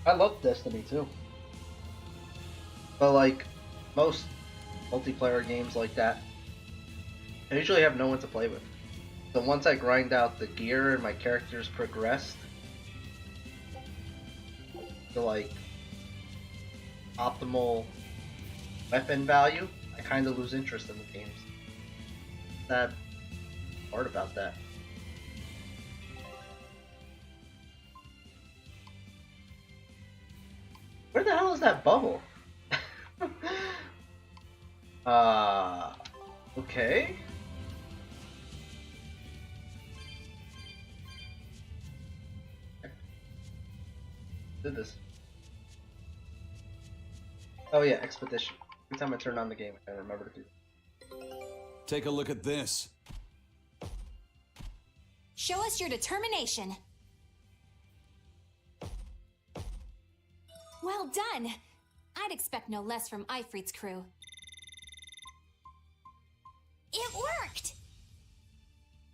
I love Destiny too. But like most multiplayer games like that, I usually have no one to play with. So once I grind out the gear and my characters progressed to like optimal weapon value, I kind of lose interest in the games. That part about that. Where the hell is that bubble? Okay. Did this. Oh yeah, expedition. Every time I turn on the game, I remember to do that. Take a look at this. Show us your determination. Well done. I'd expect no less from Ifrit's crew. It worked!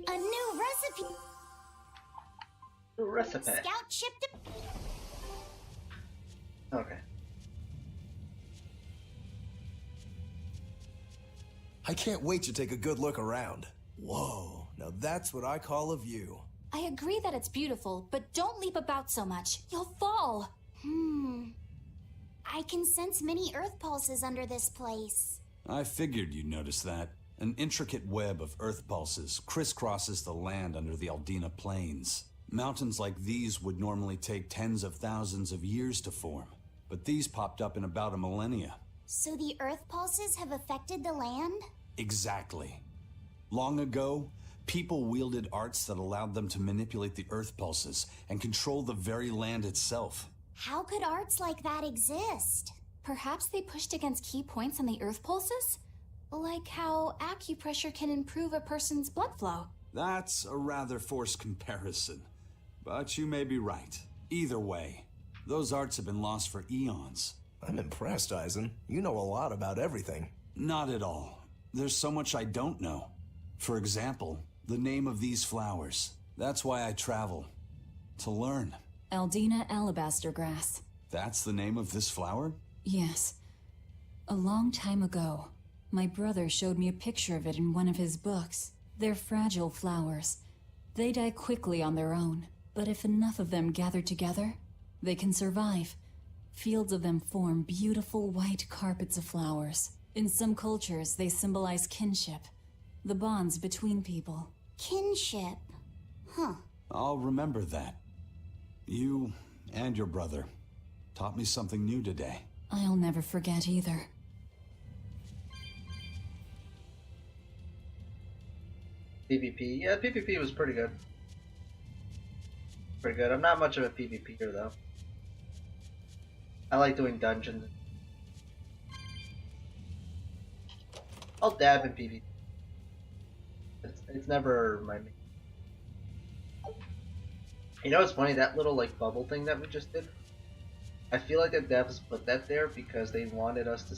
A new recipe. New recipe. Scout ship to... Okay. I can't wait to take a good look around. Whoa, now that's what I call a view. I agree that it's beautiful, but don't leap about so much. You'll fall. I can sense many earth pulses under this place. I figured you'd notice that. An intricate web of earth pulses crisscrosses the land under the Aldina Plains. Mountains like these would normally take tens of thousands of years to form, but these popped up in about a millennia. So the earth pulses have affected the land? Exactly. Long ago, people wielded arts that allowed them to manipulate the earth pulses and control the very land itself. How could arts like that exist? Perhaps they pushed against key points on the earth pulses? Like how acupressure can improve a person's blood flow. That's a rather forced comparison, but you may be right. Either way, those arts have been lost for eons. I'm impressed, Eisen. You know a lot about everything. Not at all. There's so much I don't know. For example, the name of these flowers. That's why I travel. To learn. Aldina alabaster grass. That's the name of this flower? Yes. A long time ago, my brother showed me a picture of it in one of his books. They're fragile flowers. They die quickly on their own, but if enough of them gather together, they can survive. Fields of them form beautiful white carpets of flowers. In some cultures, they symbolize kinship, the bonds between people. Kinship. Huh. I'll remember that. You and your brother taught me something new today. I'll never forget either. PvP. Yeah, PvP was pretty good. Pretty good. I'm not much of a PvPer though. I like doing dungeons. I'll dab in PvP. It's never my main. You know what's funny? That little like bubble thing that we just did? I feel like the devs put that there because they wanted us to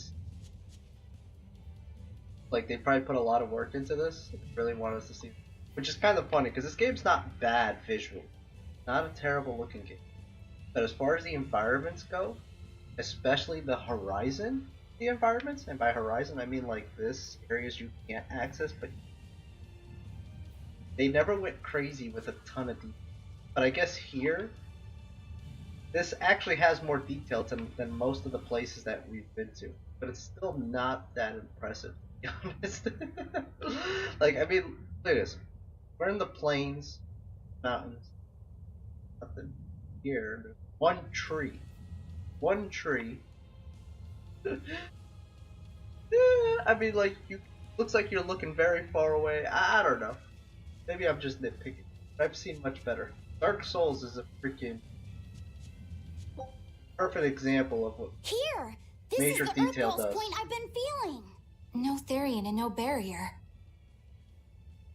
like they probably put a lot of work into this. They really want us to see, which is kind of funny because this game's not bad visually, not a terrible looking game, but as far as the environments go, especially the horizon, the environments, and by horizon I mean like this areas you can't access, but they never went crazy with a ton of detail. But I guess here, this actually has more detail than most of the places that we've been to, but it's still not that impressive, to be honest. Like, I mean, look at this. We're in the plains, mountains, nothing here. There's one tree. One tree. I mean, like, looks like you're looking very far away. I don't know. Maybe I'm just nitpicking. I've seen much better. Dark Souls is a freaking perfect example of what Here! This major is the detail Earth Pulse does. point I've been feeling! No Therian and no barrier.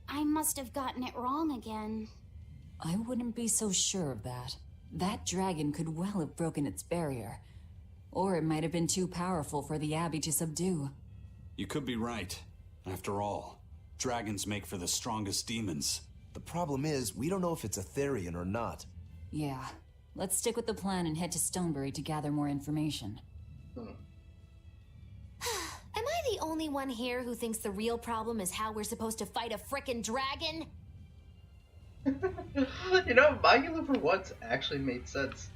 I must have gotten it wrong again. I wouldn't be so sure of that. That dragon could well have broken its barrier. Or it might have been too powerful for the Abbey to subdue. You could be right. After all, dragons make for the strongest demons. The problem is, we don't know if it's a Therian or not. Yeah. Let's stick with the plan and head to Stonebury to gather more information. Am I the only one here who thinks the real problem is how we're supposed to fight a frickin' dragon? You know, Magula for once actually made sense.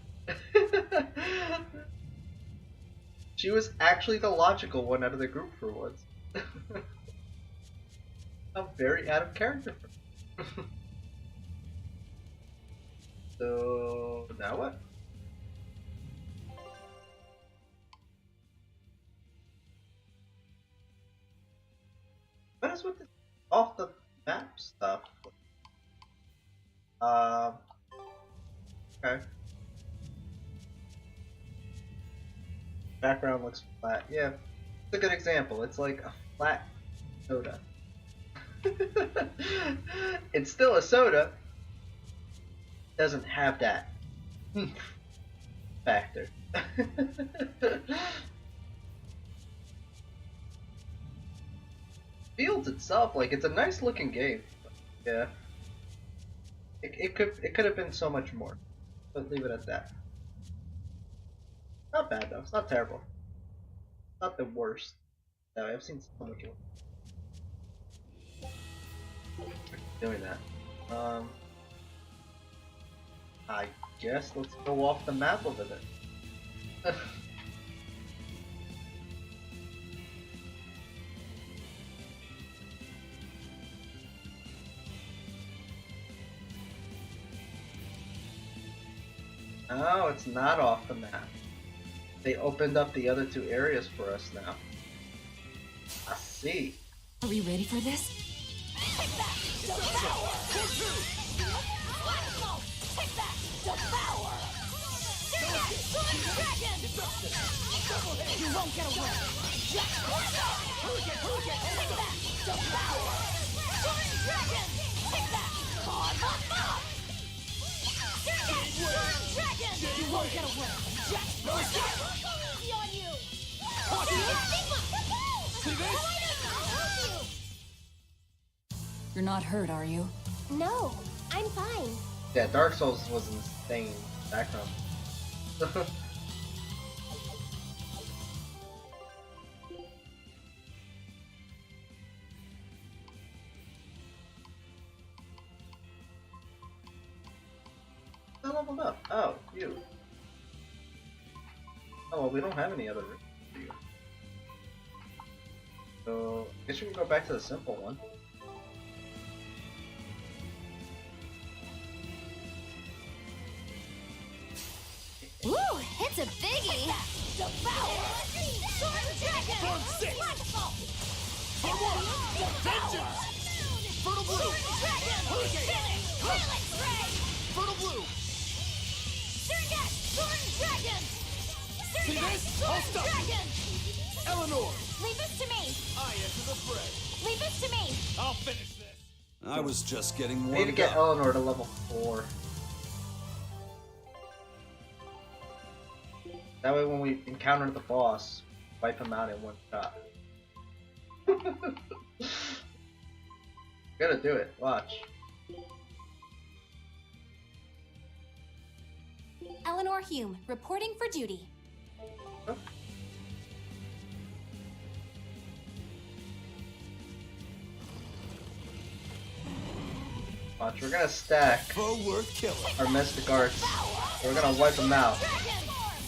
She was actually the logical one out of the group for once. I'm very out of character. So now what? What is with this off the map stuff? Okay. Background looks flat. Yeah, it's a good example. It's like a flat soda. It's still a soda. Doesn't have that factor. Fields itself, like, it's a nice looking game. Yeah. It could have been so much more. But leave it at that. Not bad though. It's not terrible. Not the worst. No, I've seen so much worse. Doing that. I guess let's go off the map over there. No, it's not off the map. They opened up the other two areas for us now. I see. Are we ready for this? Take that! Devour! Take that! Devour! Dragon! You won't get away! Take that! Devour! Dragon! Take that! Dragon! You won't get away! Easy on you! You're not hurt, are you? No, I'm fine. Yeah, Dark Souls was insane background. I leveled up. Oh, you. Oh well, we don't have any other rooms for you. So I guess we can go back to the simple one. Ooh, it's a biggie. Devour! Sword Dragon! Form 6! Form 1! Vengeance! Fertile Blue! Dragon! Hurricane! Violet Ray! Fertile Blue! Surgat! Sword Dragon! See this? I'll stop you! Dragon! Eleanor! Leave this to me. I enter the fray. Leave this to me. I'll finish this. I was just getting We need to warmed get up. Eleanor to level 4. That way when we encounter the boss, wipe him out in one shot. Gotta do it, watch. Eleanor Hume, reporting for duty. Oh. Watch, we're gonna stack Foe worth killing. our mystic arts. We're gonna wipe them out.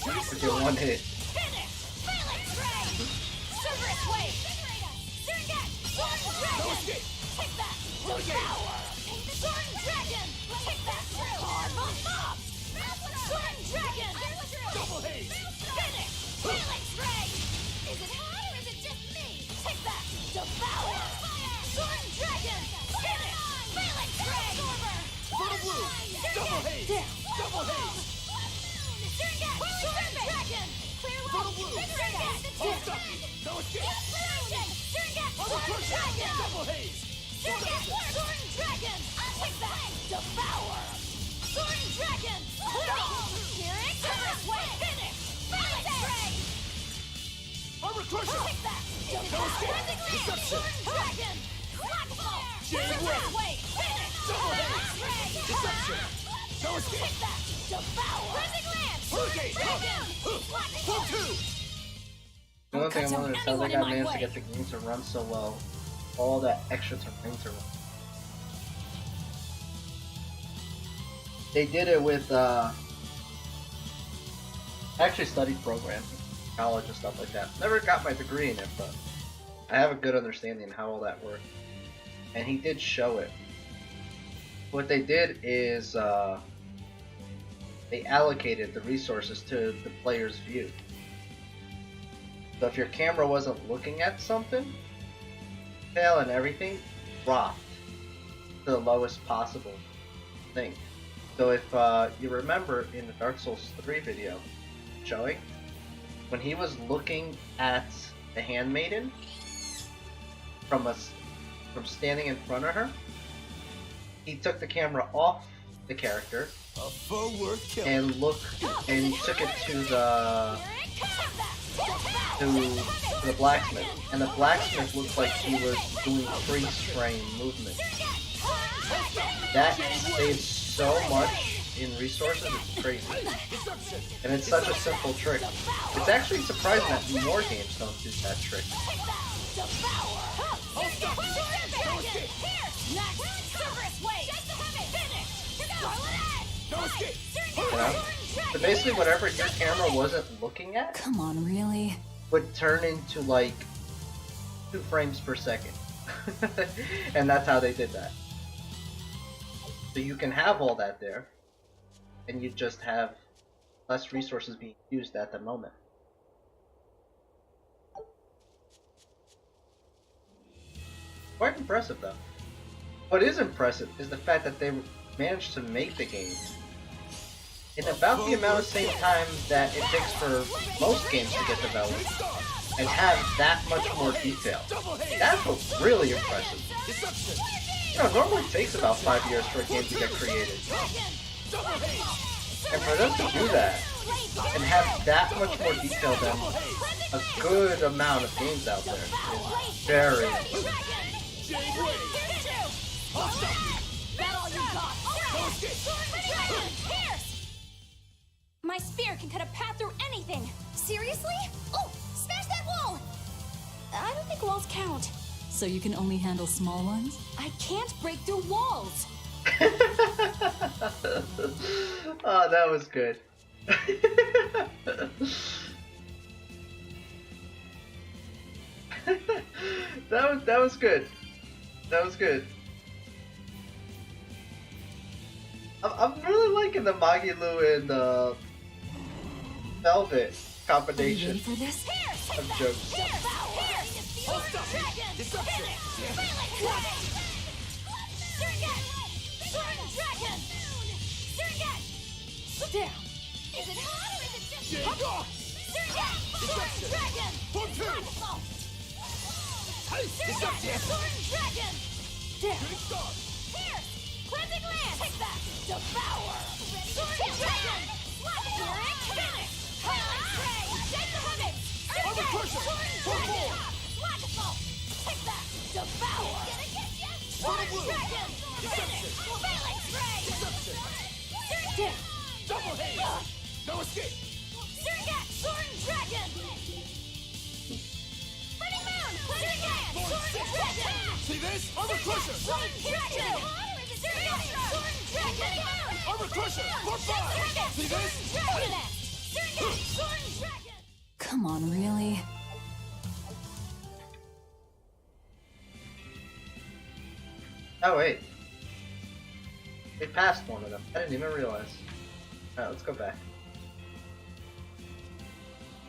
With your one hit. Finish! Violet Ray! Cerberus Wave! Surgat! Sword Dragon! Take that! Devour! Sword Dragon! Take that! Karma Mob! Sword Dragon! Double haze! Finish! Violet Ray! Is it high or is it just me? Take that! Devour! Sword Dragon! Finish! Violet Ray! Fertile Blue! Double haze! Double haze! Surgat! Sword Dragon! Clear Fertile Blue! Surgat! I'll stop you! No escape! Inspiration! Surgat! Other Sword push! Dragon! Double haze! Surgat! Sword Dragon! Take that! Devour! Sword Dragon! Here it comes! Finish! Violet Ray! Crusher! Take that! Deception! Dragon! Flackball! J-Way! Finish! Double hit! X-ray! Deception! No escape! Take that! Devour! Rising Lance! Hurricane! Dragon! Pull two! The only thing I cut wonder down is how they anyone in got my managed to way. get the game to run so well. All that extra terrain to run. They did it with I actually studied programming, college and stuff like that. Never got my degree in it, but I have a good understanding of how all that worked. And he did show it. What they did is they allocated the resources to the player's view. So if your camera wasn't looking at something, tail and everything dropped to the lowest possible thing. So if you remember in the Dark Souls 3 video showing, when he was looking at the handmaiden from standing in front of her, he took the camera off the character A foe worth killing. and took it to the blacksmith, and the blacksmith looked like he was doing freeze frame movement. That saves so much in resources, it's crazy. And it's such a simple trick. It's actually surprising that more games don't do that trick. No escape! You know? So basically whatever your camera wasn't looking at Come on, really? would turn into like 2 frames per second. And that's how they did that. So you can have all that there, and you just have less resources being used at the moment. Quite impressive though. What is impressive is the fact that they managed to make the game in about the amount of same time that it takes for most games to get developed, and have that much more detail. That's what's really impressive. Deception! You know, normally it takes about 5 years for a game to get created. And for them to do that, and have that much more detail than a good amount of games out there, is very impressive. J-Way! My spear can cut a path through anything. Seriously? Oh, smash that wall! I don't think walls count. So you can only handle small ones? I can't break through walls. Oh, that was good. that was good. That was good. I'm really liking the Magilu and Velvet Are you ready combination for this? of jokes. Down. Is it hot or is it just J-Dog! Dragon! Pull two! Deception! Dragon! Shooting star! Pierce! Cleansing Lance! Take that! Devour! Sword Dragon! Finish! Highlight Spray! Take the Hermit! Armor Crusher! Sword Dragon! Flackball! Take that! Devour! Sword Dragon! Finish! Highlight Spray! Deception! Double hit! No escape! Sword Dragon! Burning Moon! Sword Dragon! See this? Armor Crusher! Sword Dragon! Sword Dragon! Armor Crusher! For 5! See this? Sword Dragon! Come on, really? Oh wait, we passed one of them. I didn't even realize. Alright, let's go back.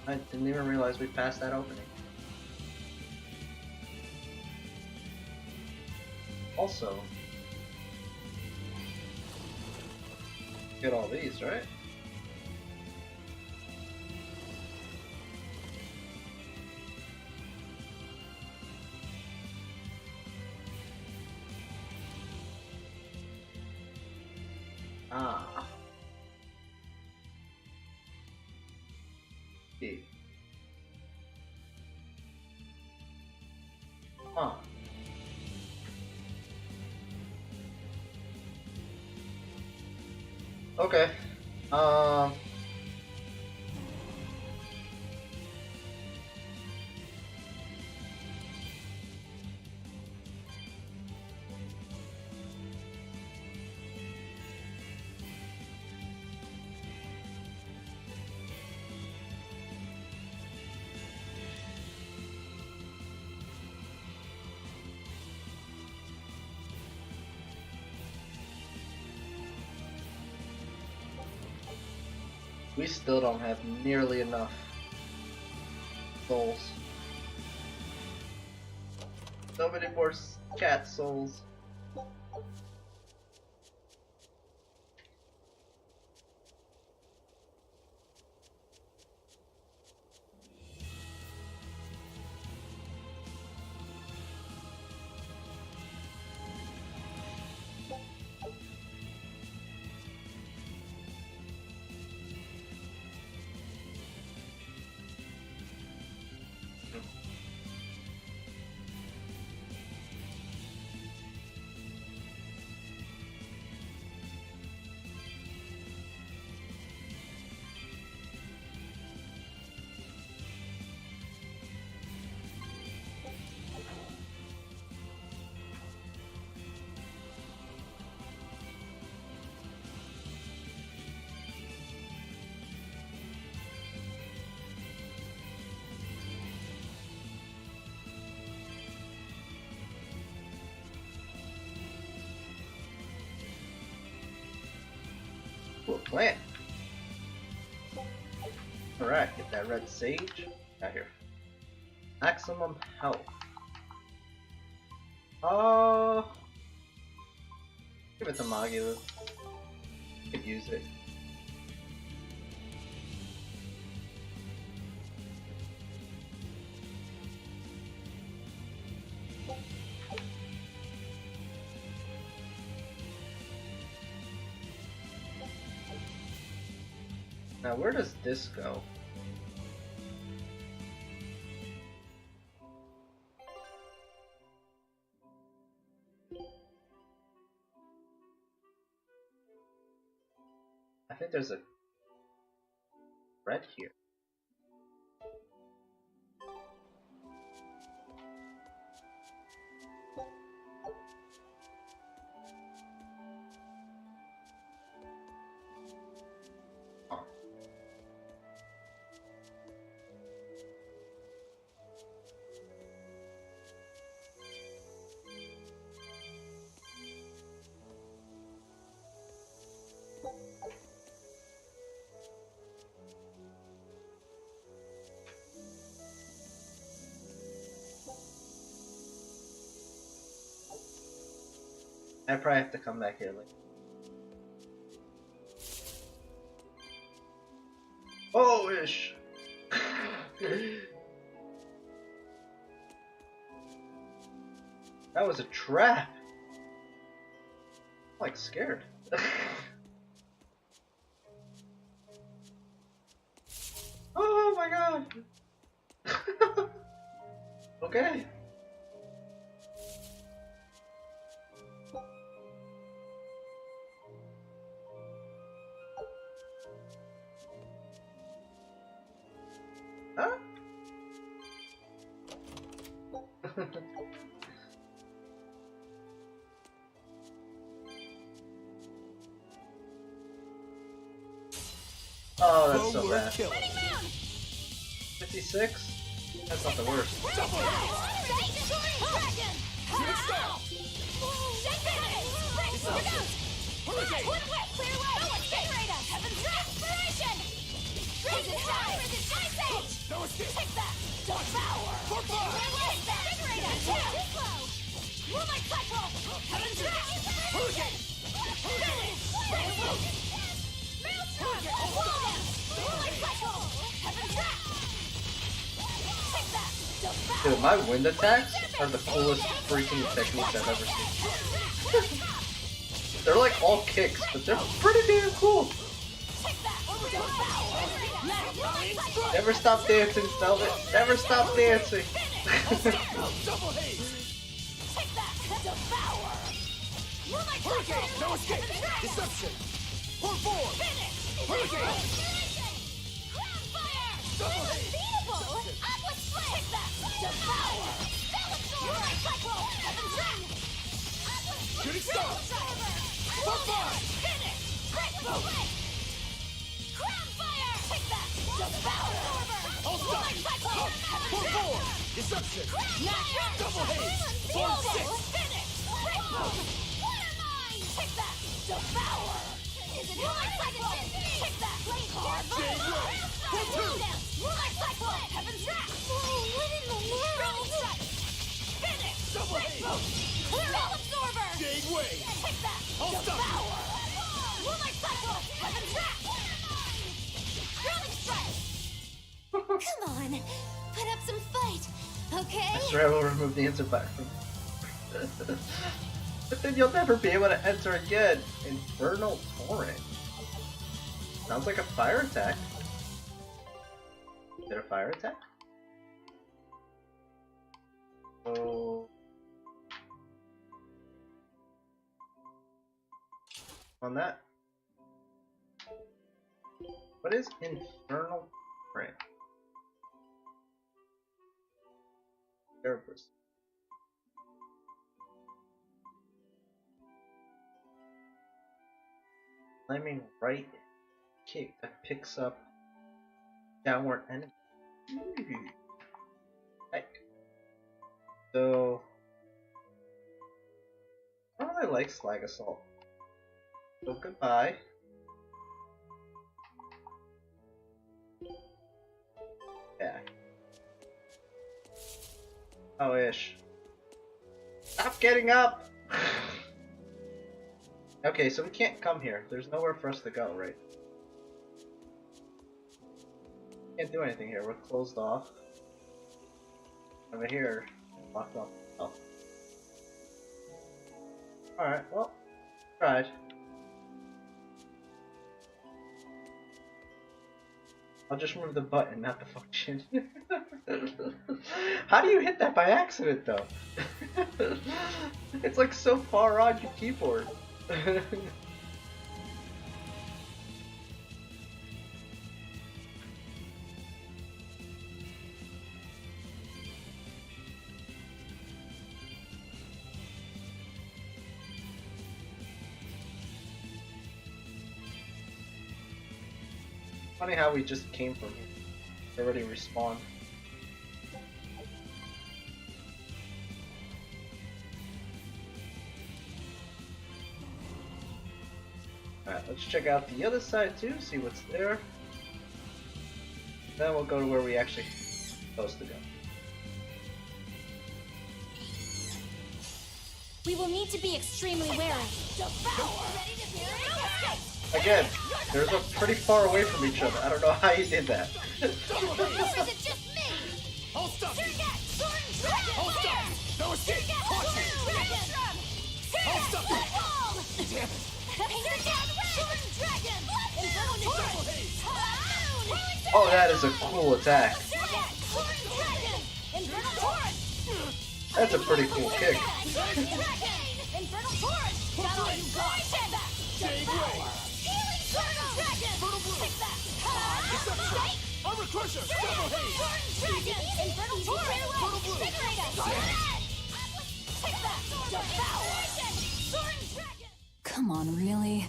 I didn't even realize we passed that opening. Also, get all these, right? Ah. Okay. Huh. Okay. Um. We still don't have nearly enough souls. So many more cat souls. Cool plant. Alright, get that red sage out here. Maximum health. Give it to Magula. Could use it. Now, where does this go? I think there's a red here. I probably have to come back here later. Oh, ish. That was a trap. I'm like scared. Oh my god. Okay. Huh? Oh, that's so bad. 56? That's not the worst. Dude, my wind attacks are the coolest freaking techniques I've ever seen. They're like all kicks, but they're pretty damn cool. Never stop dancing, Velvet. Never stop dancing. Devour! Moonlight Hurricane! No escape! Deception! Pour forward! Finish! Hurricane! Crownfire! Double haze! Unbeatable! Aqua Split! Take that! Devour! Moonlight Cyclone! Heaven Track! Aqua Split! Shooting star! Pour forward! Finish! Breakthrough! Crownfire! Take that! Devour! All stop! Moonlight Cyclone! Heaven Pour Track! forward! Deception! Crownfire! Double haze! Form Unbeatable! 6! Finish! Breakthrough! Water Mine! Take that! Devour! Is it Moonlight Cyclone? Take that! Hard Jade Wave! For 2! Moonlight Cyclone! Heaven Track! What in the world? Finish! Double haze! Clear Absorber! Jade Wave! Take that! All stop! Devour! Moonlight Cyclone! Heaven Track! Drilling Strike! Come on! Put up some fight, okay? I swear I will remove the answer back from. But then you'll never be able to enter again. Infernal Torrent. Sounds like a fire attack. Is it a fire attack? Oh. On that. What is Infernal Torrent? Cerberus. Flaming right kick that picks up downward enemy. Heck. So I don't really like Slag Assault. So goodbye. Yeah. Oh ish. Stop getting up! Okay, so we can't come here. There's nowhere for us to go, right? Can't do anything here. We're closed off. Over here, locked up. Oh. Alright, well, tried. I'll just remove the button, not the function. How do you hit that by accident, though? It's like so far on your keyboard. Funny how we just came from here. Already respawned. Alright, let's check out the other side too, see what's there. Then we'll go to where we actually supposed to go. We will need to be extremely wary. Again, they're pretty far away from each other. I don't know how you did that. Or is it just me? All stop! Surget! Sword and Dragon! All stop! No escape! Surget! Punch Sword it! and Dragon! All Surget! stop! Blood Wall! Damn it! Surget! Sword and Dragon! Infernal Double Torrent! haze! Moon! Oh, that is a cool attack. Surget! Sword and Dragon! Infernal Torrent! That's a pretty cool kick. Sword and Dragon! Infernal Torrent! Got all you got! Take that! Jade Wave! Healing Sword and Dragon! Fertile Blue! Take that! Deception! Armor Crusher! Double haze! Sword and Dragon! Infernal Torrent! Fertile Blue! Invigorator! Take that! Devour! Sword and Dragon! Come on, really?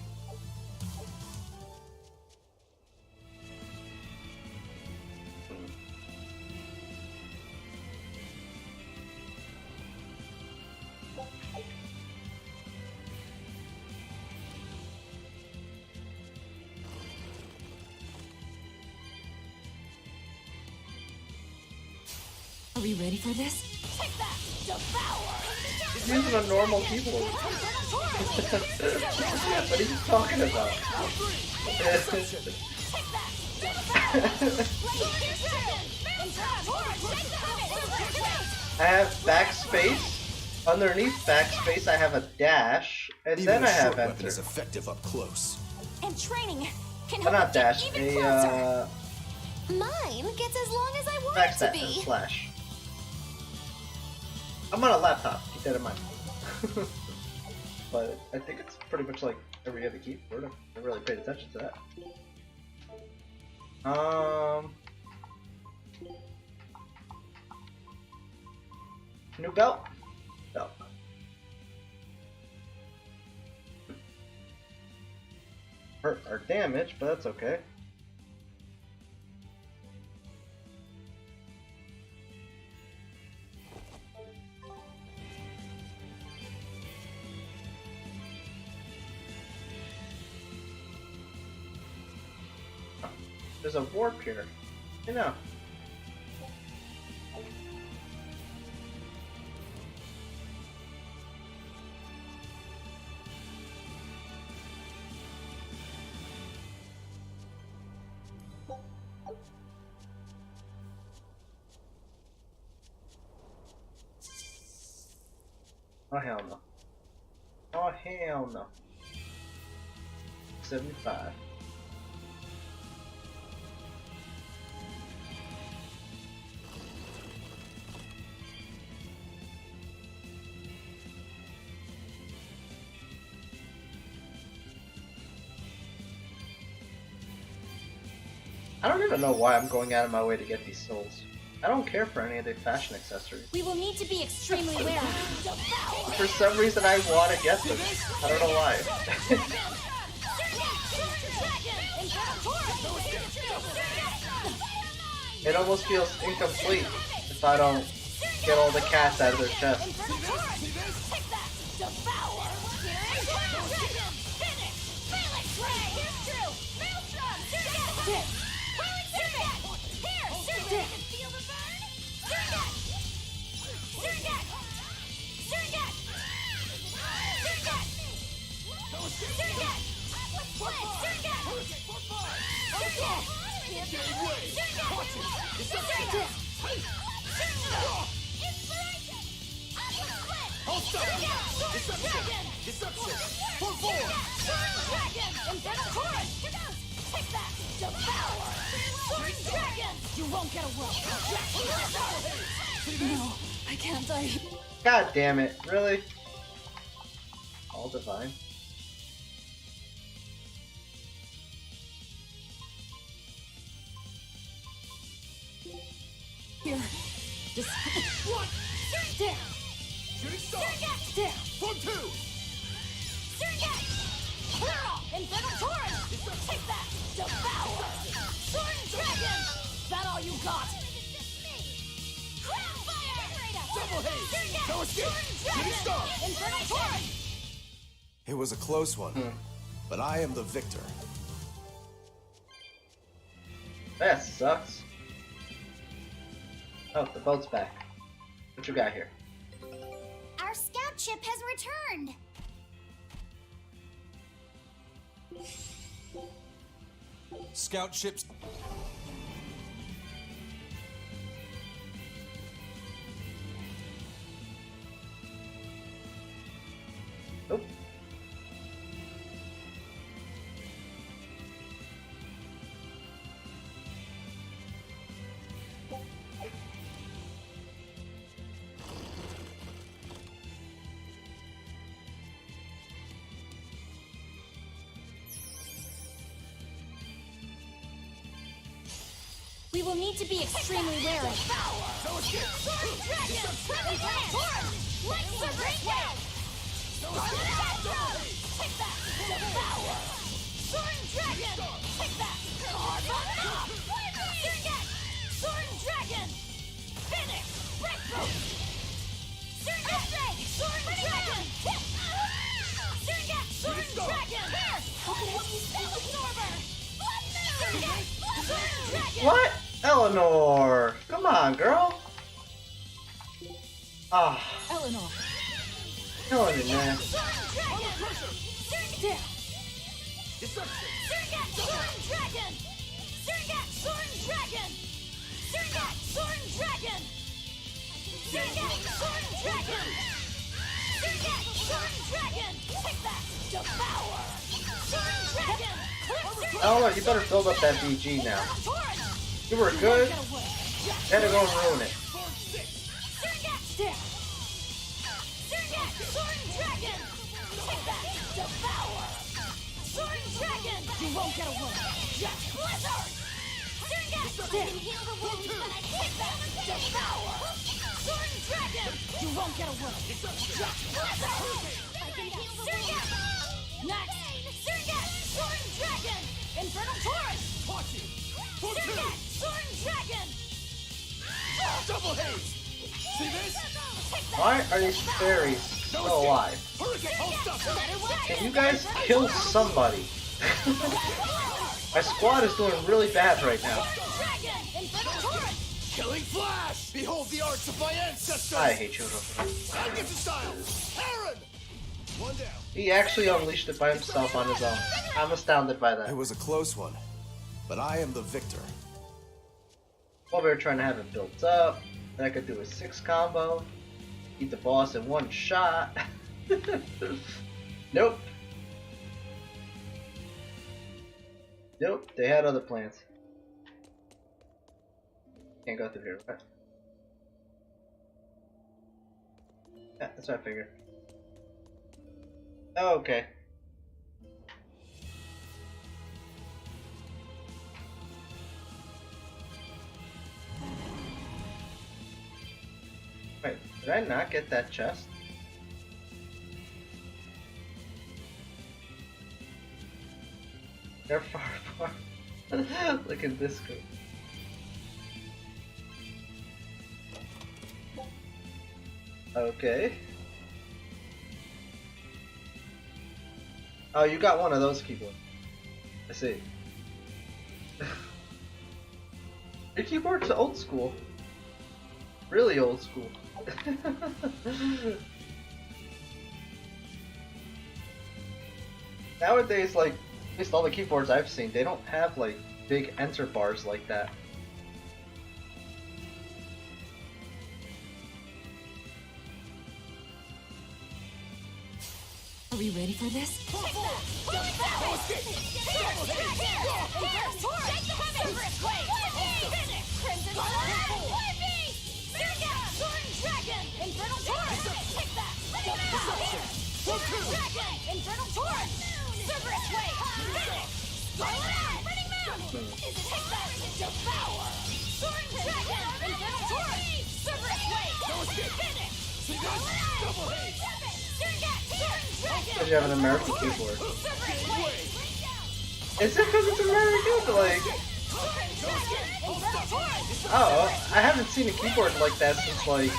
Are we ready for this? Take that! Devour! He's using a normal keyboard. What are you talking about? I have backspace. Underneath backspace, I have a dash, and Even then a I have short weapon enter. is effective up close. And training can Well, help not us get dash, even a closer. Mine gets as long as I want it to backspace, be. slash. I'm on a laptop. Keep that in mind. But I think it's pretty much like every other keyboard. I never really paid attention to that. New belt? Belt. Hurt our damage, but that's okay. There's a warp here. You know. Oh hell no. Oh hell no. 75. I don't even know why I'm going out of my way to get these souls. I don't care for any of the fashion accessories. We will need to be extremely wary. For some reason I want to get them. I don't know why. It almost feels incomplete if I don't get all the cats out of their chest. You won't get away. No, I can't die. God damn it, really? All divine. Here. Just What? down. Shooting star! Down. Form 2! Infernal Torrent! Take that! Devour! Sword and Dragon! That all you got? Crown Fire! Double haze! No escape! Shooting Dragon! star! Infernal Torrent! It was a close one, but I am the victor. That sucks. Oh, the boat's back. What you got here? Our scout ship has returned. Scout ships. Nope. We will need to be extremely wary. No escape! Sword and Dragon! Infernal Torrent! Like Berseria! Take that! Devour! Sword and Dragon! Take that! Sword and Dragon! Finish! Breakthrough! Sword and Dragon! Sword and Dragon! Absorber! Sword and Dragon! What? Eleanor! Come on, girl! Ah, Eleanor. killing me, man. Sword and Dragon! Down. Deception! Sword and Dragon! Sword and Dragon! Sword and Dragon! Sword and Dragon! Sword and Dragon! Take that! Devour! Sword and Dragon! Eleanor, you better build up that BG now. Torrent! You were good, had to go and ruin it. Form 6! Sword and get away! Just blizzard! Surget! I can heal the wounds, but I can't devour! Sword and dragon! You won't get away! Just blizzard! I can heal the wounds! Next! Surget! Sword and dragon! Infernal torrent! Surget! Sword and dragon! Double haze! See this? Why are these fairies still alive? Can you guys kill somebody? My squad is doing really bad right now. Killing flash! Behold the arts of my ancestors! I hate you. Magnificent style! Aaron! One down. He actually unleashed it by himself on his own. I'm astounded by that. It was a close one, but I am the victor. While we were trying to have it built up, then I could do a 6 combo, beat the boss in one shot. Nope. Nope, they had other plans. Can't go through here, right? Yeah, that's what I figured. Oh, okay. Wait, did I not get that chest? They're far apart. Look at this go. Okay. Oh, you got one of those keyboards. I see. Your keyboard's old school. Really old school. Nowadays, like, at least all the keyboards I've seen, they don't have like big enter bars like that. Are we ready for this? Infernal torrent! Cerberus wave! Finish! Scarlet eye! Burning moon! Is it take that? Devour! Soaring dragon! Infernal torrent! Cerberus wave! Finish! Scarlet eye! Double haze! Surget! Soaring dragon! Because you have an American keyboard. Cerberus wave! Is it because it's American? Like, Soaring dragon! Infernal torrent! oh, I haven't seen a keyboard like that since like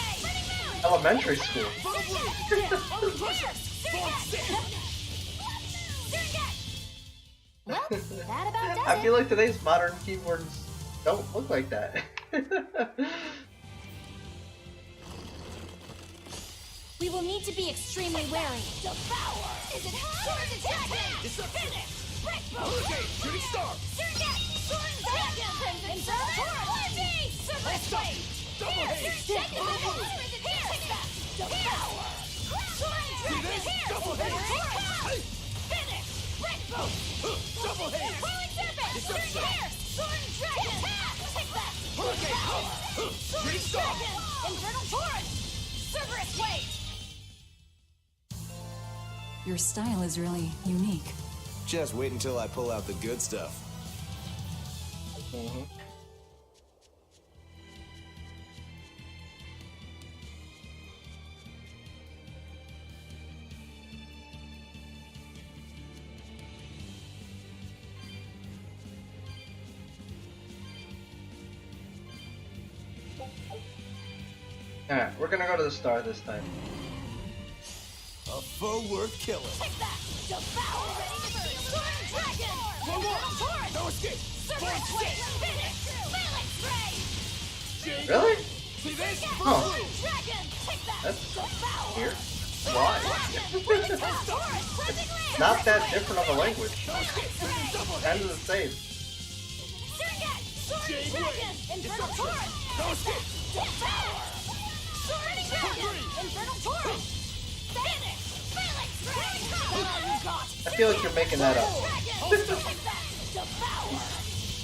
elementary school. Well, that about does I it. feel like today's modern keyboards don't look like that. We will need to be extremely wary. Devour! Is it hot or is it dragon? Finish! Breakbow! Hurricane! Shooting star! Surget! Soaring dragon! Crimson Torrent! Cerberus wave! Double haze! Dragon! Here! Devour! Soaring dragon! Here! Double haze! Finish! Breakbow! Double haze! Rolling serpent! Here! Soaring dragon! Take that! Hurricane! Soaring Shooting star! dragon! Infernal torrent! Cerberus wave! Your style is really unique. Just wait until I pull out the good stuff. Mhm. Alright, we're gonna go to the star this time. A foe worth killing. Take that! Devour! Soaring dragon! Infernal torrent! No escape! Cerberus wave! Finish! Phalanx ray! Jade! Really? See this? Oh. Soaring dragon! Take that! That's Devour! weird. Why? Not that different of a language. Kind of the same. Surget! Soaring dragon! Infernal torrent! No escape! Devour! Soaring dragon! Infernal torrent! Finish! Phalanx ray! I feel like you're making that up. Dragon! Take that! Devour!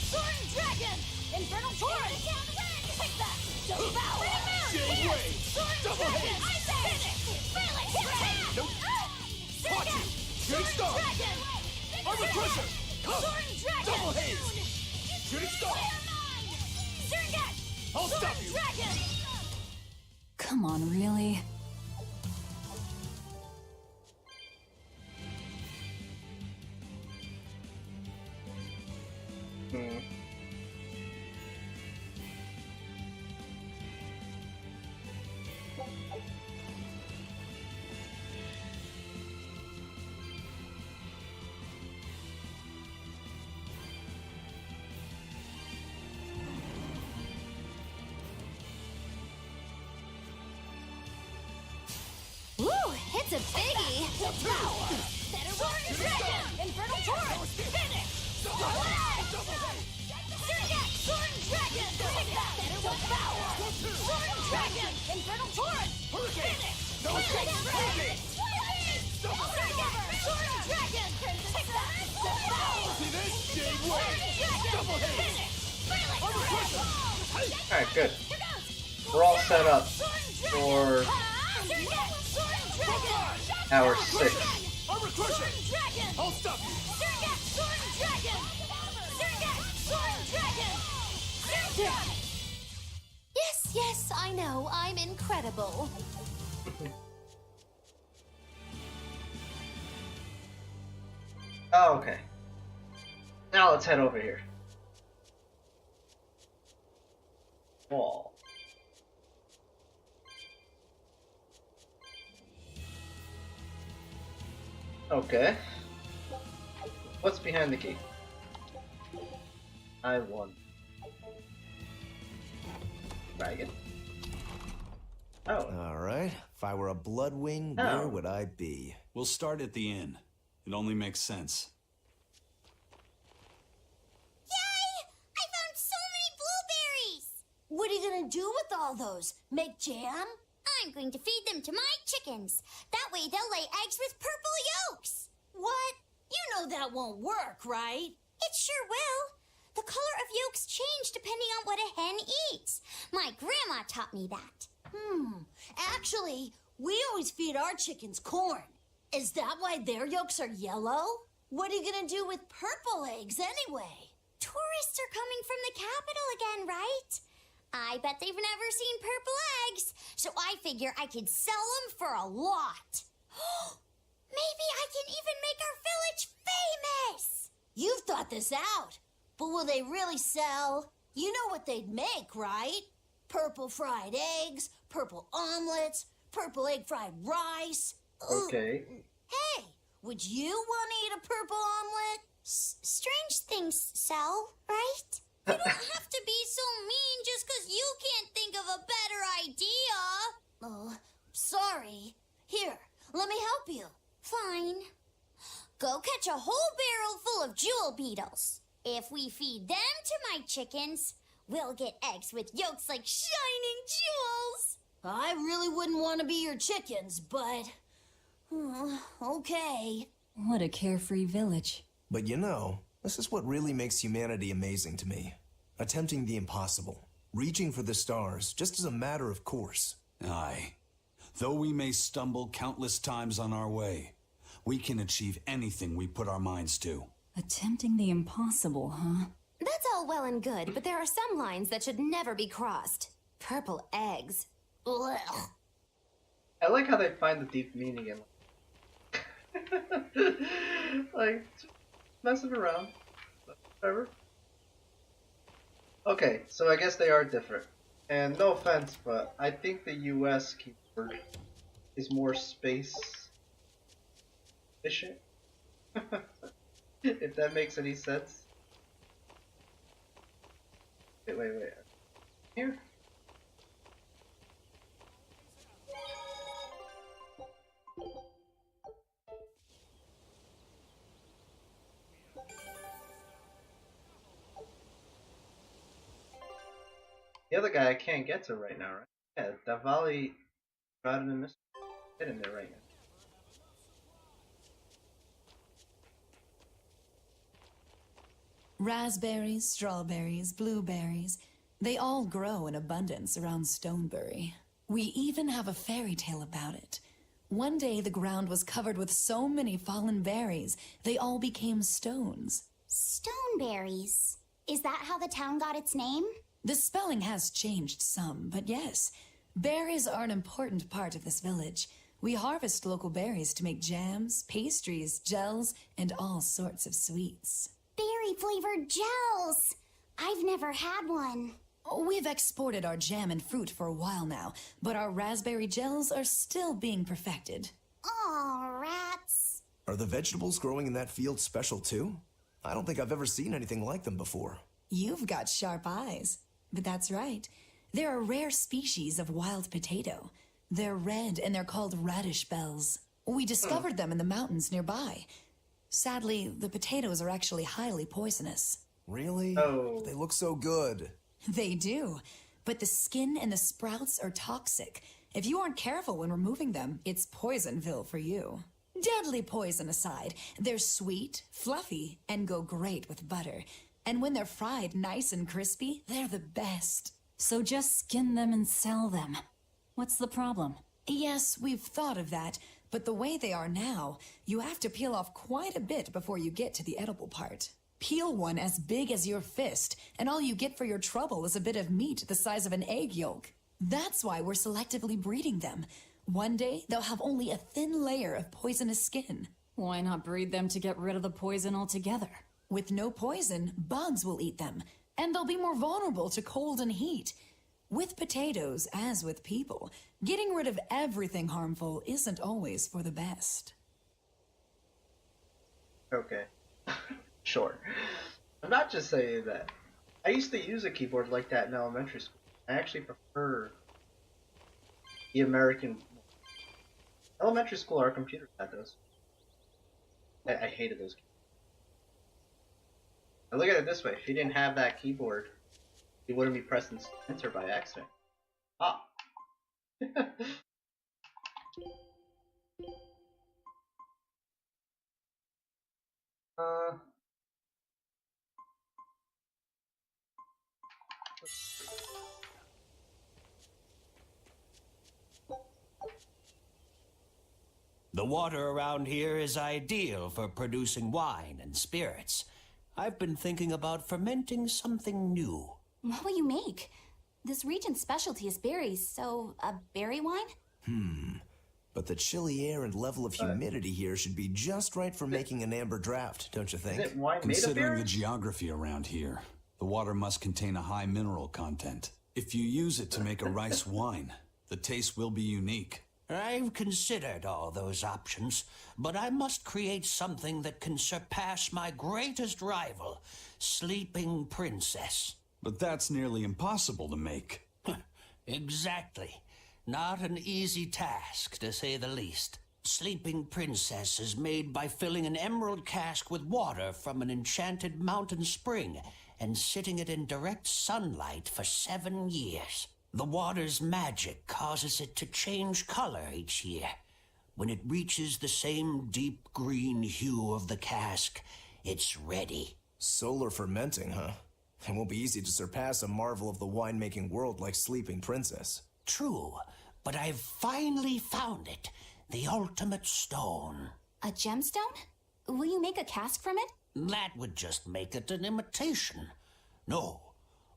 Soaring dragon! Infernal torrent! Take that! Devour! Jade wave! Soaring Double dragon! haze! Finish! Phalanx ray! Nope! Watch it! Shooting star! Dragon! Armor crusher! Soaring dragon! Shooting star! Serengeti! I'll stop you! Dragon! Come on, really? Hmm. Ooh, it's a biggie! Better warrior dragon! Infernal torrent! Finish! Serengeti! Sword dragon! Better power! Sword dragon! Infernal torrent! Finish! Serengeti! Sword dragon! Take that! See this? Jade Wave! Double hit! Alright, good. We're all set up for hour 6. Armor Crusher! I'll stop you! Yes, I know. I'm incredible. Oh, okay. Now let's head over here. Wall. Okay. What's behind the key? I won. Dragon. Oh. Alright, if I were a Bloodwing, Oh. where would I be? We'll start at the inn. It only makes sense. Yay! I found so many blueberries! What are you gonna do with all those? Make jam? I'm going to feed them to my chickens. That way they'll lay eggs with purple yolks. What? You know that won't work, right? It sure will. The color of yolks change depending on what a hen eats. My grandma taught me that. Actually, we always feed our chickens corn. Is that why their yolks are yellow? What are you gonna do with purple eggs anyway? Tourists are coming from the capital again, right? I bet they've never seen purple eggs, so I figure I could sell them for a lot. Maybe I can even make our village famous! You've thought this out, but will they really sell? You know what they'd make, right? Purple fried eggs, purple omelets, purple egg fried rice. Okay. Hey, would you want to eat a purple omelet? Strange things sell, right? You don't have to be so mean just because you can't think of a better idea. Oh, sorry. Here, let me help you. Fine. Go catch a whole barrel full of jewel beetles. If we feed them to my chickens, we'll get eggs with yolks like shining jewels. I really wouldn't want to be your chickens, but... okay. What a carefree village. But you know, this is what really makes humanity amazing to me. Attempting the impossible. Reaching for the stars, just as a matter of course. Aye. Though we may stumble countless times on our way, we can achieve anything we put our minds to. Attempting the impossible, huh? That's all well and good, but there are some lines that should never be crossed. Purple eggs. Ugh. I like how they find the deep meaning in it. Like, messing around. Whatever. Okay, so I guess they are different. And no offense, but I think the US keyboard is more space efficient. If that makes any sense. Wait. Here? The other guy I can't get to right now, right? Yeah, Davali routed in this. Get in there right now. Raspberries, strawberries, blueberries, they all grow in abundance around Stonebury. We even have a fairy tale about it. One day the ground was covered with so many fallen berries, they all became stones. Stoneberries. Is that how the town got its name? The spelling has changed some, but yes. Berries are an important part of this village. We harvest local berries to make jams, pastries, gels, and all sorts of sweets. Berry-flavored gels! I've never had one. We've exported our jam and fruit for a while now, but our raspberry gels are still being perfected. Aw, rats. Are the vegetables growing in that field special too? I don't think I've ever seen anything like them before. You've got sharp eyes. But that's right. They're a rare species of wild potato. They're red and they're called radish bells. We discovered them in the mountains nearby. Sadly, the potatoes are actually highly poisonous. Really? Oh. They look so good. They do, but the skin and the sprouts are toxic. If you aren't careful when removing them, it's Poisonville for you. Deadly poison aside, they're sweet, fluffy, and go great with butter. And when they're fried nice and crispy, they're the best. So just skin them and sell them. What's the problem? Yes, we've thought of that, but the way they are now, you have to peel off quite a bit before you get to the edible part. Peel one as big as your fist, and all you get for your trouble is a bit of meat the size of an egg yolk. That's why we're selectively breeding them. One day, they'll have only a thin layer of poisonous skin. Why not breed them to get rid of the poison altogether? With no poison, bugs will eat them, and they'll be more vulnerable to cold and heat. With potatoes, as with people, getting rid of everything harmful isn't always for the best. Okay. Sure. I'm not just saying that. I used to use a keyboard like that in elementary school. I actually prefer the American. Elementary school, our computers had those. I hated those. Now look at it this way: if you didn't have that keyboard, you wouldn't be pressing enter by accident. Ah. uh. The water around here is ideal for producing wine and spirits. I've been thinking about fermenting something new. What will you make? This region's specialty is berries, so a berry wine? But the chilly air and level of humidity here should be just right for making an amber draft, don't you Is think? it wine made of Considering the berries? geography around here, the water must contain a high mineral content. If you use it to make a rice wine, the taste will be unique. I've considered all those options, but I must create something that can surpass my greatest rival, Sleeping Princess. But that's nearly impossible to make. Exactly. Not an easy task, to say the least. Sleeping Princess is made by filling an emerald cask with water from an enchanted mountain spring and sitting it in direct sunlight for 7 years. The water's magic causes it to change color each year. When it reaches the same deep green hue of the cask, it's ready. Solar fermenting, huh? It won't be easy to surpass a marvel of the winemaking world like Sleeping Princess. True, but I've finally found it. The ultimate stone. A gemstone? Will you make a cask from it? That would just make it an imitation. No,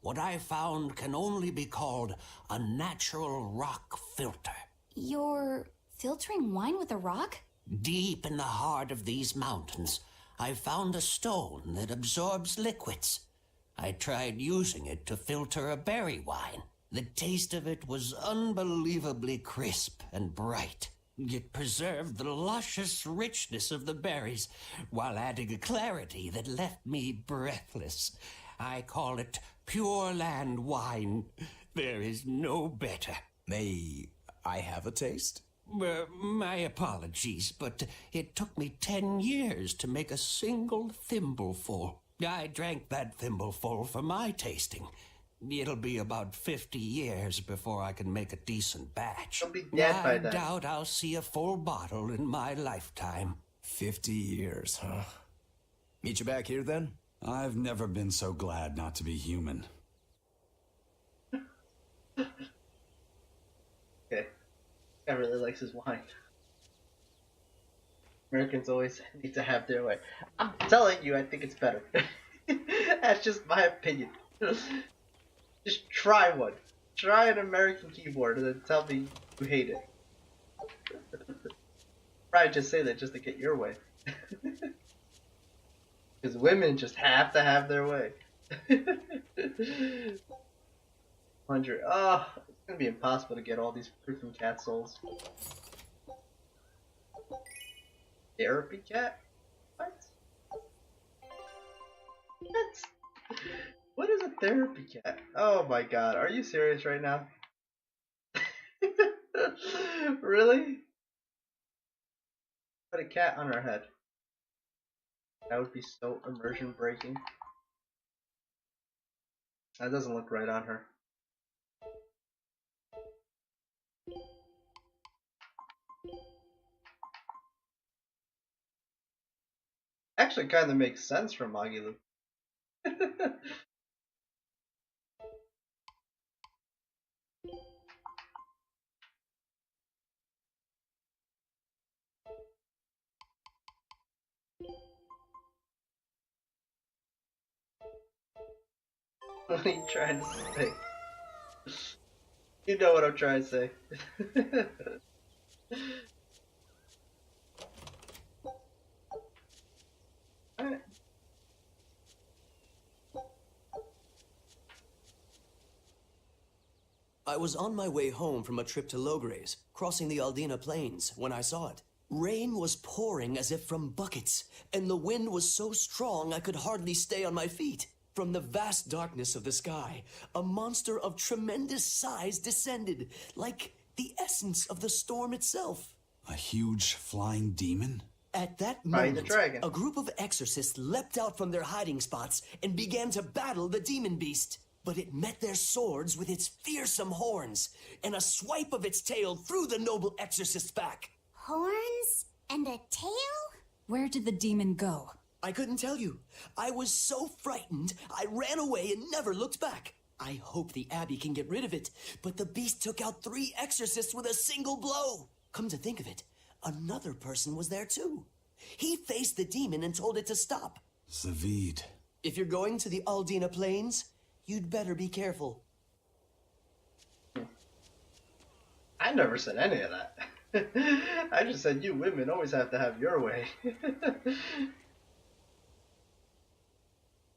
what I found can only be called a natural rock filter. You're filtering wine with a rock? Deep in the heart of these mountains, I found a stone that absorbs liquids. I tried using it to filter a berry wine. The taste of it was unbelievably crisp and bright. It preserved the luscious richness of the berries while adding a clarity that left me breathless. I call it Pure Land wine. There is no better. May I have a taste? My apologies, but it took me 10 years to make a single thimbleful. I drank that thimbleful for my tasting. It'll be about 50 years before I can make a decent batch. You'll be dead by I then. doubt I'll see a full bottle in my lifetime. 50 years, huh? Meet you back here then? I've never been so glad not to be human. Okay. Guy really likes his wine. Americans always need to have their way. I'm telling you, I think it's better. That's just my opinion. Just try one. Try an American keyboard and then tell me you hate it. Probably just say that just to get your way. Because women just have to have their way. 100. Oh, it's gonna be impossible to get all these freaking cat souls. Therapy cat? What? What? What is a therapy cat? Oh my god, are you serious right now? Really? Put a cat on her head. That would be so immersion breaking. That doesn't look right on her. Actually kind of makes sense for Magilu. What are you trying to say? You know what I'm trying to say. Alright. I was on my way home from a trip to Logres, crossing the Aldina Plains, when I saw it. Rain was pouring as if from buckets, and the wind was so strong I could hardly stay on my feet. From the vast darkness of the sky, a monster of tremendous size descended, like the essence of the storm itself. A huge flying demon? At that By the moment, dragon. a group of exorcists leapt out from their hiding spots and began to battle the demon beast. But it met their swords with its fearsome horns, and a swipe of its tail threw the noble exorcist back. Horns? And a tail? Where did the demon go? I couldn't tell you. I was so frightened, I ran away and never looked back. I hope the Abbey can get rid of it, but the beast took out 3 exorcists with a single blow. Come to think of it, another person was there too. He faced the demon and told it to stop. Zavid. If you're going to the Aldina Plains, you'd better be careful. I never said any of that. I just said you women always have to have your way.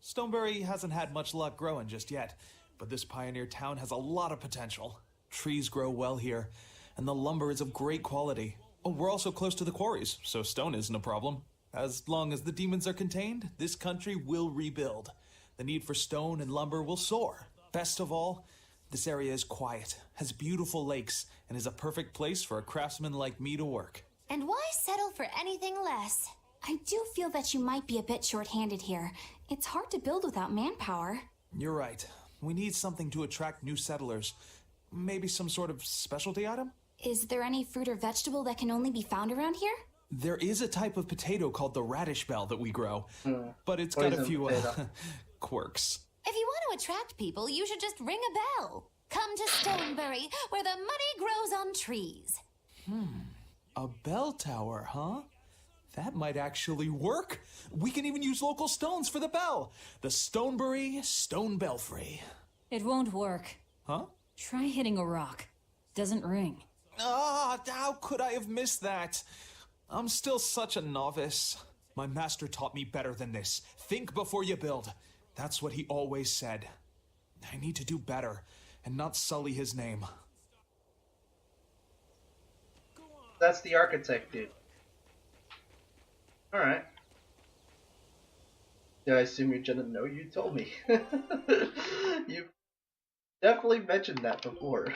Stonebury hasn't had much luck growing just yet, but this pioneer town has a lot of potential. Trees grow well here, and the lumber is of great quality. Oh, we're also close to the quarries, so stone isn't a problem. As long as the demons are contained, this country will rebuild. The need for stone and lumber will soar. Best of all, this area is quiet, has beautiful lakes, and is a perfect place for a craftsman like me to work. And why settle for anything less? I do feel that you might be a bit short-handed here. It's hard to build without manpower. You're right. We need something to attract new settlers. Maybe some sort of specialty item? Is there any fruit or vegetable that can only be found around here? There is a type of potato called the radish bell that we grow, but it's got a Poison few potato. quirks. If you want to attract people, you should just ring a bell. Come to Stonebury, where the money grows on trees. A bell tower, huh? That might actually work. We can even use local stones for the bell. The Stonebury Stone Belfry. It won't work. Huh? Try hitting a rock. Doesn't ring. Ah, how could I have missed that? I'm still such a novice. My master taught me better than this. Think before you build. That's what he always said. I need to do better and not sully his name. That's the architect, dude. Alright. Yeah, I assume you're gonna know you told me. You definitely mentioned that before.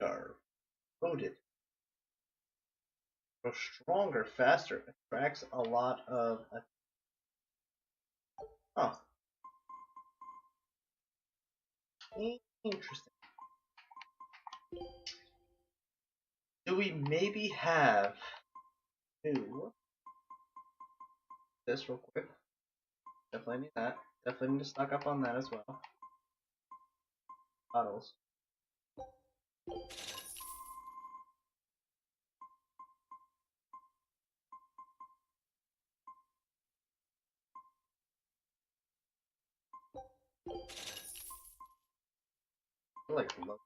Are voted. Grow stronger, faster. Attracts a lot of. Oh. Interesting. Do we maybe have to this real quick? Definitely need that. Definitely need to stock up on that as well. Bottles. I like low.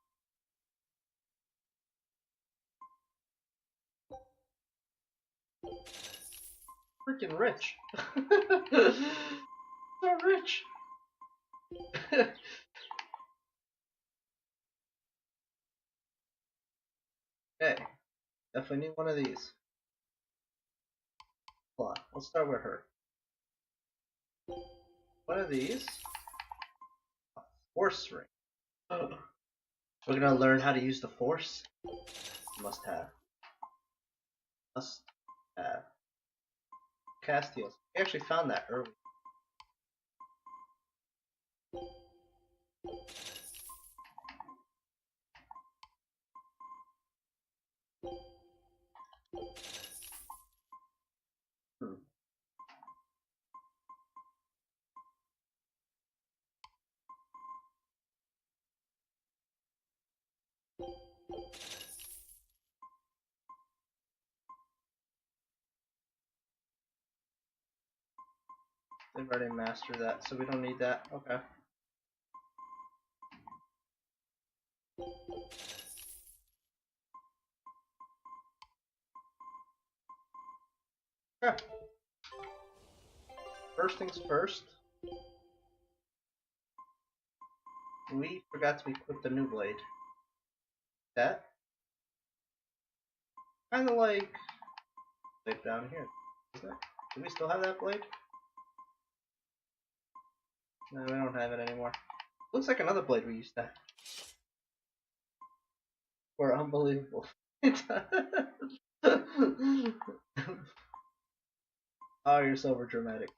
Freaking rich. So rich. Okay. Definitely need one of these. Hold on. Let's start with her. One of these. Force ring. We're gonna learn how to use the force. Must have. Must have. Castiels. We actually found that early. Hmm. They've already mastered that, so we don't need that. Okay. Okay. First things first. We forgot to equip the new blade. That kind of like blade down here, isn't it? Do we still have that blade? No, we don't have it anymore. Looks like another blade we used to have. We're unbelievable. Oh, you're so over dramatic.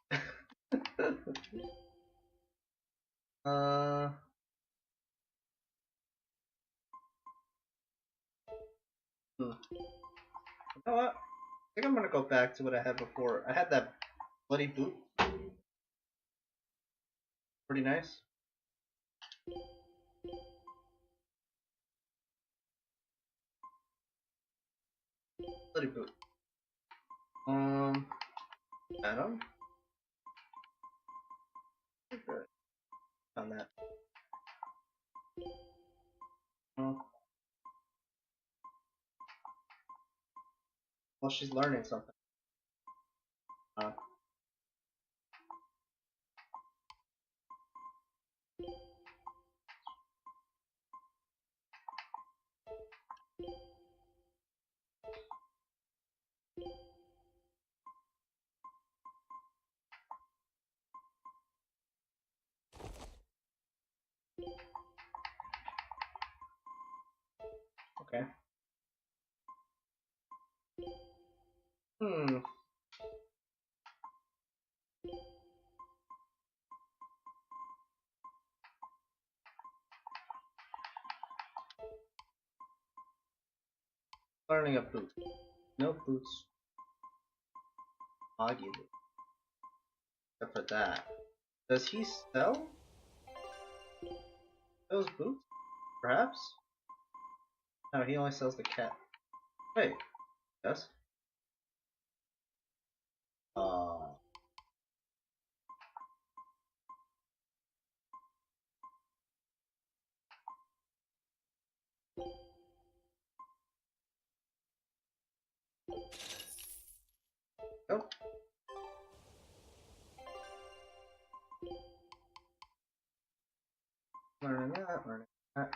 uh. You know what? I think I'm gonna go back to what I had before. I had that bloody boot. Pretty nice. Bloody boot. Adam. Good. On that. Well, she's learning something. Uh, okay. Hmm. Learning a boot. No boots. Augie boot. Except for that. Does he sell those boots? Perhaps? No, he only sells the cat. Wait. Yes? Uh. Nope. Learning that, learning that.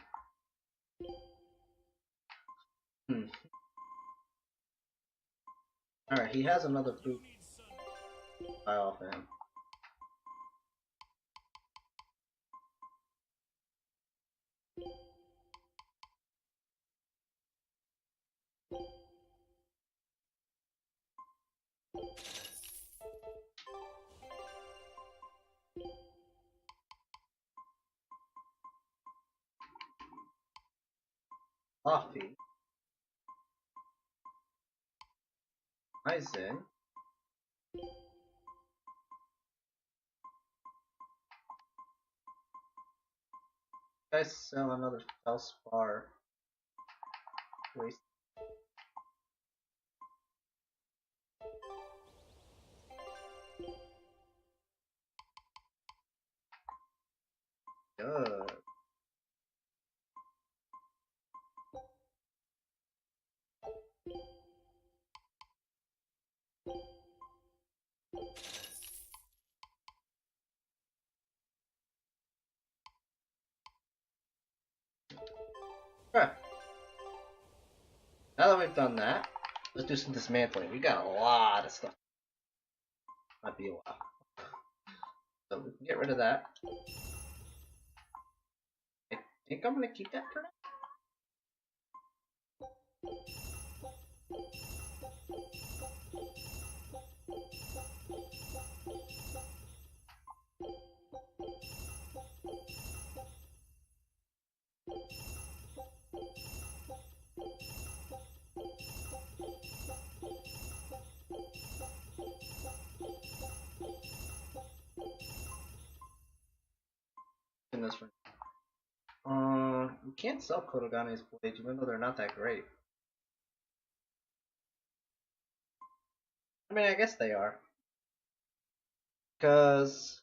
Hmm. Alright, he has another boot. Buy off of him. Coffee. Hi, Zen. Guys sell another Felspar. Waste. Good. Okay. Now that we've done that, let's do some dismantling. We got a lot of stuff. Might be a while. So we can get rid of that. I think I'm gonna keep that for now. In this one. You can't sell Kodogane's blades even though they're not that great. I mean, I guess they are. Because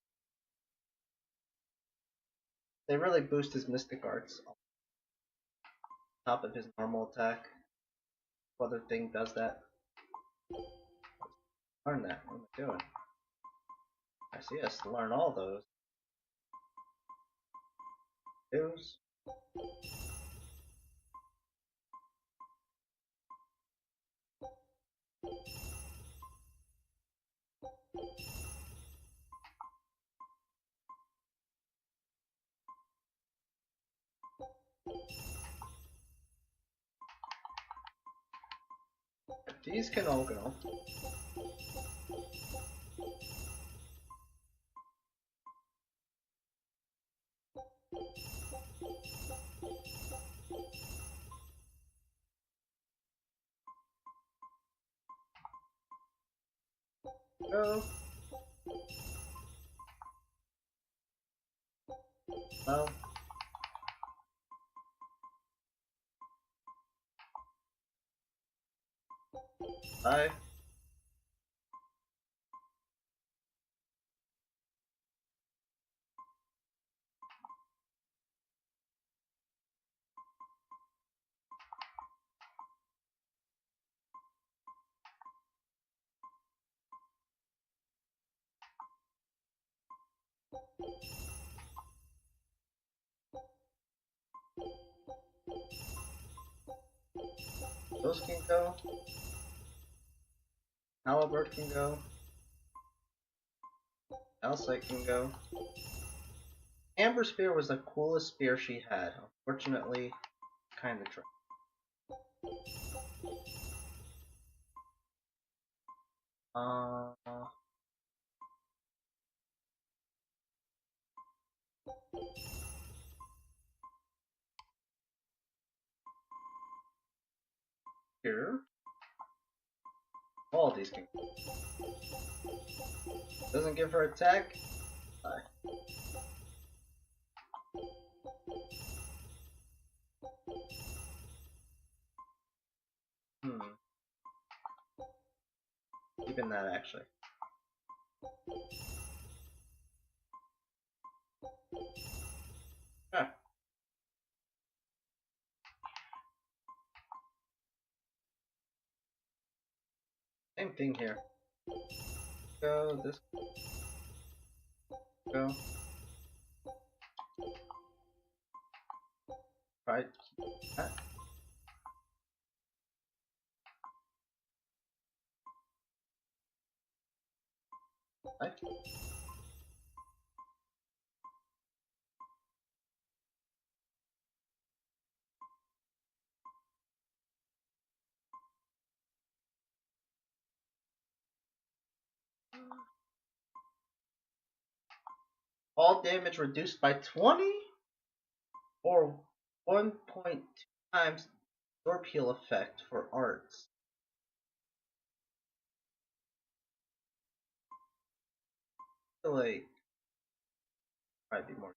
they really boost his Mystic Arts on top of his normal attack. What other thing does that? Learn that. What am I doing? I see us learn all those. Those. These can all go. Go. Well. Bye. Those can go. Halibert can go. Alcite can go. Amber Spear was the coolest spear she had. Unfortunately, kind of dry. Uh, here. All these can go. Doesn't give her attack. Bye. Keeping that actually. Ah, same thing here. Go, this go. Right. That. Right. All damage reduced by 20 or 1.2 times absorb heal effect for arts. feel like probably be more.